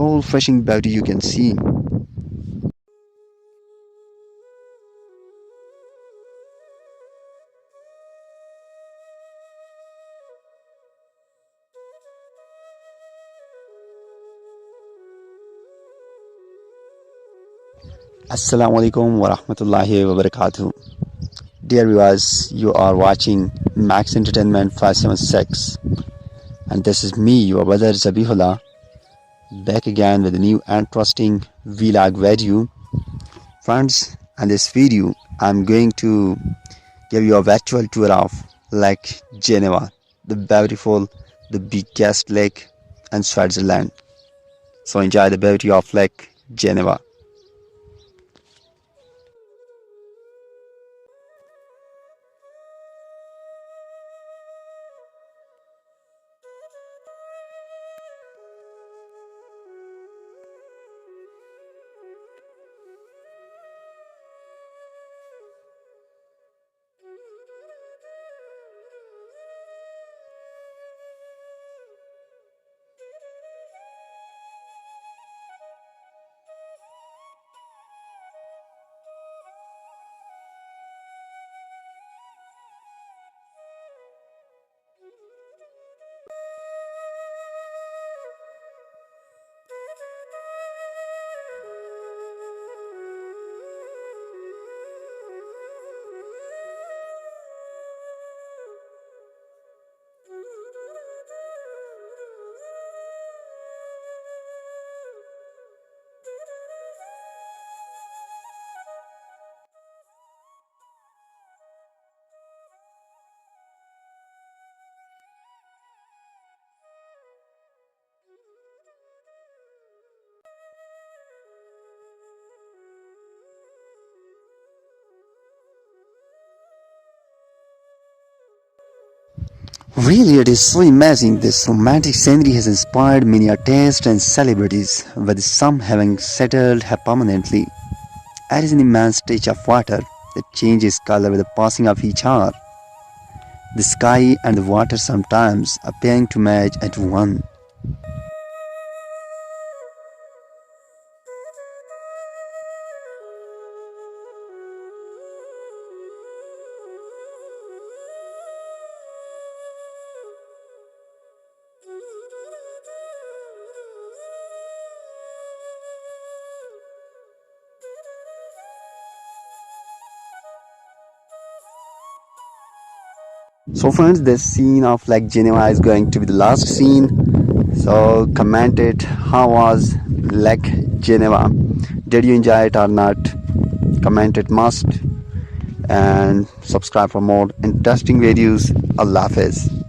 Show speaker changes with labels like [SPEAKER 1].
[SPEAKER 1] All refreshing beauty you can see. Assalamu alaikum wa rahmatullahi wa barakatuh. Dear viewers, you are watching Max Entertainment 576, and this is me, your brother Zabihullah, back again with a new interesting vlog video. Friends, in this video, I'm going to give you a virtual tour of Lake Geneva, the beautiful, the biggest lake in Switzerland. So enjoy the beauty of Lake Geneva. Really, it is so amazing. This romantic scenery has inspired many artists and celebrities, with some having settled here permanently. It is an immense stretch of water that changes color with the passing of each hour. The sky and the water sometimes appearing to merge at one. So friends, this scene of Lake Geneva is going to be the last scene. So comment it, how was Lake Geneva? Did you enjoy it or not? Comment it must, and subscribe for more interesting videos. Allah Hafiz.